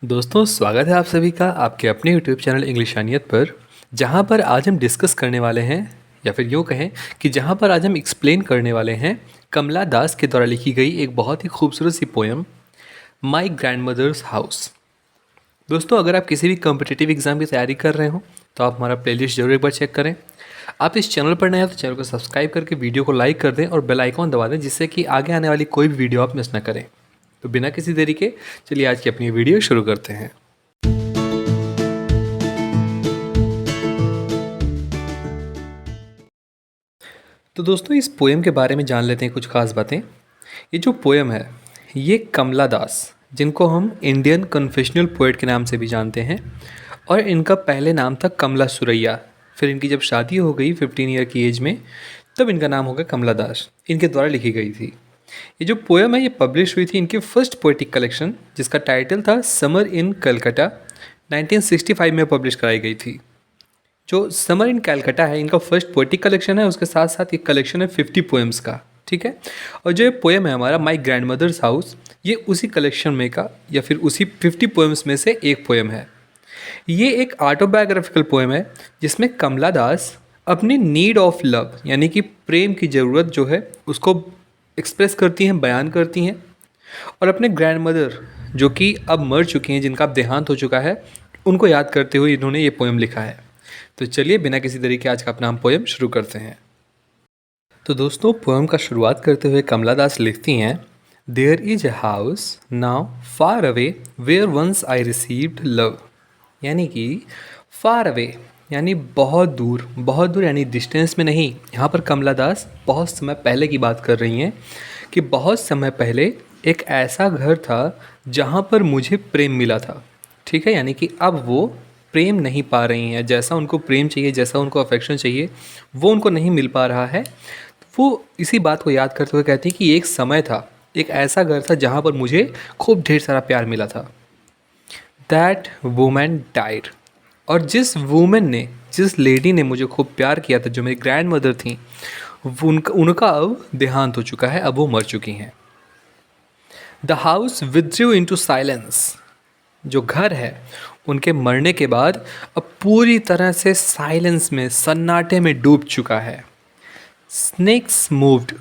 दोस्तों स्वागत है आप सभी का आपके अपने यूट्यूब चैनल इंग्लिशानियत पर, जहां पर आज हम डिस्कस करने वाले हैं या फिर यूँ कहें कि जहां पर आज हम एक्सप्लेन करने वाले हैं कमला दास के द्वारा लिखी गई एक बहुत ही खूबसूरत सी पोएम माई ग्रैंडमदर्स हाउस। दोस्तों अगर आप किसी भी कॉम्पिटिटिव एग्ज़ाम की तैयारी कर रहे हो तो आप हमारा प्लेलिस्ट जरूर एक बार चेक करें। आप इस चैनल पर नए हैं तो चैनल को सब्सक्राइब करके वीडियो को लाइक कर दें और बेल आइकॉन दबा दें, जिससे कि आगे आने वाली कोई भी वीडियो आप मिस ना करें। तो बिना किसी देरी के चलिए आज की अपनी वीडियो शुरू करते हैं। तो दोस्तों इस पोएम के बारे में जान लेते हैं कुछ खास बातें। ये जो पोएम है ये कमला दास, जिनको हम इंडियन कन्फेशनल पोएट के नाम से भी जानते हैं, और इनका पहले नाम था कमला सुरैया। फिर इनकी जब शादी हो गई 15 ईयर की एज में, तब इनका नाम हो गया कमला दास। इनके द्वारा लिखी गई थी ये जो पोएम है। ये पब्लिश हुई थी इनकी फर्स्ट पोएटिक कलेक्शन, जिसका टाइटल था समर इन कलकत्ता, 1965 में पब्लिश कराई गई थी। जो समर इन कैलकाटा है इनका फर्स्ट पोएटिक कलेक्शन है, उसके साथ साथ एक कलेक्शन है 50 पोएम्स का, ठीक है। और जो ये पोएम है हमारा माई ग्रैंडमदर्स हाउस, ये उसी कलेक्शन में का या फिर उसी 50 पोएम्स में से एक पोएम है। ये एक ऑटोबायोग्राफिकल पोएम है जिसमें कमला दास अपनी नीड ऑफ लव यानी कि प्रेम की ज़रूरत जो है उसको एक्सप्रेस करती हैं, बयान करती हैं, और अपने ग्रैंडमदर जो कि अब मर चुकी हैं, जिनका अब देहांत हो चुका है, उनको याद करते हुए इन्होंने ये पोएम लिखा है। तो चलिए बिना किसी देरी के आज का अपना हम पोएम शुरू करते हैं। तो दोस्तों पोएम का शुरुआत करते हुए कमला दास लिखती हैं, there is a house now far away where once I received love. यानी कि फार अवे यानी बहुत दूर यानी डिस्टेंस में नहीं। यहाँ पर कमला दास बहुत समय पहले की बात कर रही हैं कि बहुत समय पहले एक ऐसा घर था जहाँ पर मुझे प्रेम मिला था, ठीक है। यानी कि अब वो प्रेम नहीं पा रही हैं, जैसा उनको प्रेम चाहिए, जैसा उनको अफेक्शन चाहिए, वो उनको नहीं मिल पा रहा है। वो इसी बात को याद करते हुए कहती हैं कि एक समय था, एक ऐसा घर था जहाँ पर मुझे खूब ढेर सारा प्यार मिला था। That women died. और जिस लेडी ने मुझे खूब प्यार किया था, जो मेरी ग्रैंड मदर थी, उनका अब देहांत हो चुका है, अब वो मर चुकी हैं। The house withdrew into silence. जो घर है उनके मरने के बाद अब पूरी तरह से साइलेंस में, सन्नाटे में डूब चुका है। Snakes moved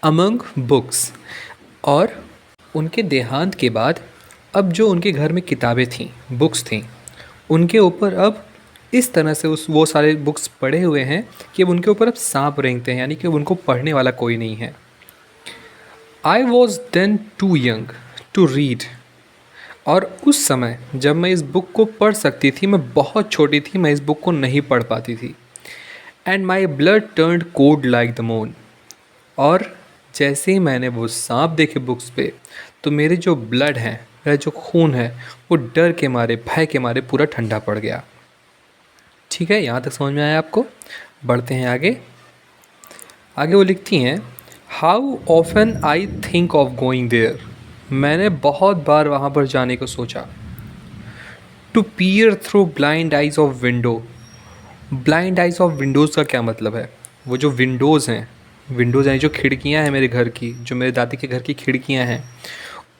among books. और उनके देहांत के बाद अब जो उनके घर में किताबें थीं, बुक्स थीं, उनके ऊपर अब इस तरह से वो सारे बुक्स पढ़े हुए हैं कि अब उनके ऊपर अब सांप रेंगते हैं, यानी कि उनको पढ़ने वाला कोई नहीं है। I was then too young to read. और उस समय जब मैं इस बुक को पढ़ सकती थी, मैं बहुत छोटी थी, मैं इस बुक को नहीं पढ़ पाती थी। And my blood turned cold like the moon. और जैसे ही मैंने वो सांप देखे बुक्स पे, तो मेरे जो ब्लड हैं, मेरा जो खून है, वो डर के मारे, भय के मारे पूरा ठंडा पड़ गया। ठीक है, यहाँ तक समझ में आया आपको? बढ़ते हैं आगे। आगे वो लिखती हैं, how often I think of going there. मैंने बहुत बार वहाँ पर जाने को सोचा। To peer through blind eyes of window. Blind eyes of windows का क्या मतलब है? वो जो विंडोज़ हैं, विंडोज़ यानी जो खिड़कियाँ हैं मेरे घर की, जो मेरे दादी के घर की खिड़कियाँ हैं,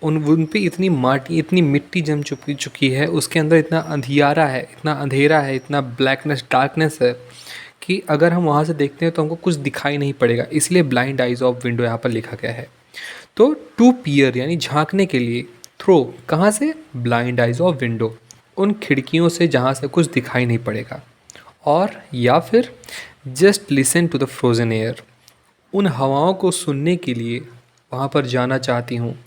उन पे इतनी माटी, इतनी मिट्टी जम चुकी है, उसके अंदर इतना अंधियारा है, इतना अंधेरा है, इतना ब्लैकनेस, डार्कनेस है कि अगर हम वहाँ से देखते हैं तो हमको कुछ दिखाई नहीं पड़ेगा। इसलिए ब्लाइंड आइज ऑफ विंडो यहाँ पर लिखा गया है। तो टू पियर यानी झांकने के लिए, थ्रो कहाँ से? ब्लाइंड आइज ऑफ विंडो, उन खिड़कियों से जहाँ से कुछ दिखाई नहीं पड़ेगा। और या फिर just listen to the frozen air, उन हवाओं को सुनने के लिए वहाँ पर जाना चाहती हूँ,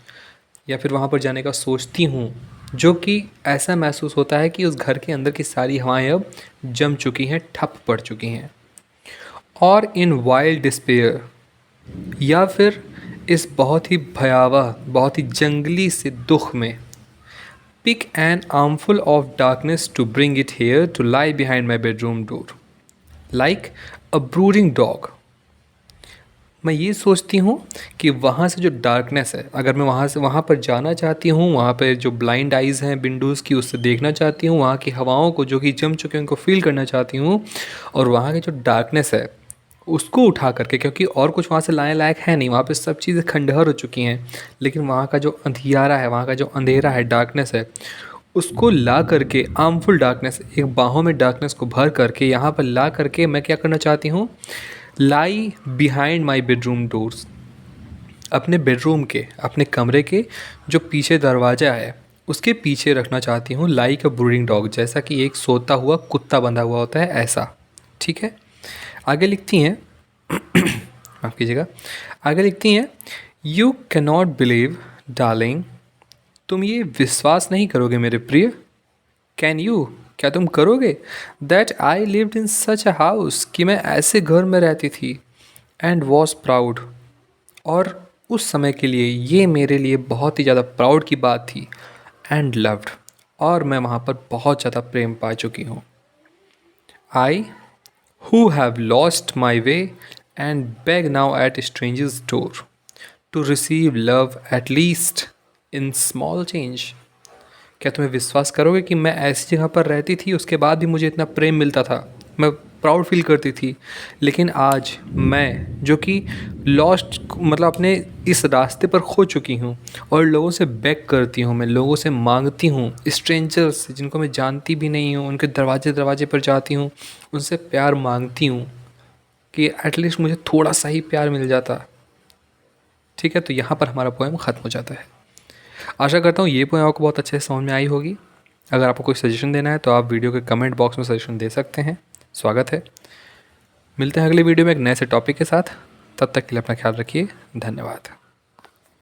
या फिर वहाँ पर जाने का सोचती हूँ, जो कि ऐसा महसूस होता है कि उस घर के अंदर की सारी हवाएं अब जम चुकी हैं, ठप पड़ चुकी हैं। और इन वाइल्ड डिस्पेयर, या फिर इस बहुत ही भयावह, बहुत ही जंगली से दुख में, pick an armful of darkness to bring it here to lie behind my bedroom door like a brooding dog. मैं ये सोचती हूँ कि वहाँ से जो डार्कनेस है, अगर मैं वहाँ पर जाना चाहती हूँ, वहाँ पे जो ब्लाइंड आइज़ हैं विंडोज़ की, उससे देखना चाहती हूँ, वहाँ की हवाओं को जो कि जम चुके हैं उनको फील करना चाहती हूँ, और वहाँ की जो डार्कनेस है उसको उठा करके, क्योंकि और कुछ वहाँ से लाने लायक है नहीं, वहाँ पे सब चीज़ें खंडहर हो चुकी हैं, लेकिन वहाँ का जो अंधियारा है, वहाँ का जो अंधेरा है, डार्कनेस है, उसको ला करके आर्मफुल डार्कनेस, एक बाहों में डार्कनेस को भर करके यहाँ पर ला करके मैं क्या करना चाहती हूँ, लाई बिहाइंड माई बेडरूम डोर्स, अपने बेडरूम के, अपने कमरे के जो पीछे दरवाज़ा है उसके पीछे रखना चाहती हूँ लाइक अ ब्रूडिंग डॉग, जैसा कि एक सोता हुआ कुत्ता बंधा हुआ होता है ऐसा। ठीक है, आगे लिखती हैं माफ़ कीजिएगा, आगे लिखती हैं, यू कैनॉट बिलीव डार्लिंग, तुम ये विश्वास नहीं करोगे मेरे प्रिय, कैन यू, क्या तुम करोगे, that I lived in such a house, कि मैं ऐसे घर में रहती थी, एंड वॉज प्राउड, और उस समय के लिए ये मेरे लिए बहुत ही ज़्यादा प्राउड की बात थी, एंड लव्ड, और मैं वहाँ पर बहुत ज़्यादा प्रेम पा चुकी हूँ। I who have lost my way and beg now at strangers door to receive love at least in small change, क्या तुम्हें विश्वास करोगे कि मैं ऐसी जगह पर रहती थी, उसके बाद भी मुझे इतना प्रेम मिलता था, मैं प्राउड फील करती थी, लेकिन आज मैं जो कि लॉस्ट मतलब अपने इस रास्ते पर खो चुकी हूँ और लोगों से बेग करती हूँ, मैं लोगों से मांगती हूँ, स्ट्रेंजर्स जिनको मैं जानती भी नहीं हूँ उनके दरवाजे दरवाजे पर जाती हूँ, उनसे प्यार मांगती हूँ कि एटलीस्ट मुझे थोड़ा सा ही प्यार मिल जाता। ठीक है, तो यहाँ पर हमारा पोएम ख़त्म हो जाता है। आशा करता हूँ ये पोएम आपको बहुत अच्छे से समझ में आई होगी। अगर आपको कोई सजेशन देना है तो आप वीडियो के कमेंट बॉक्स में सजेशन दे सकते हैं, स्वागत है। मिलते हैं अगले वीडियो में एक नए से टॉपिक के साथ, तब तक के लिए अपना ख्याल रखिए, धन्यवाद।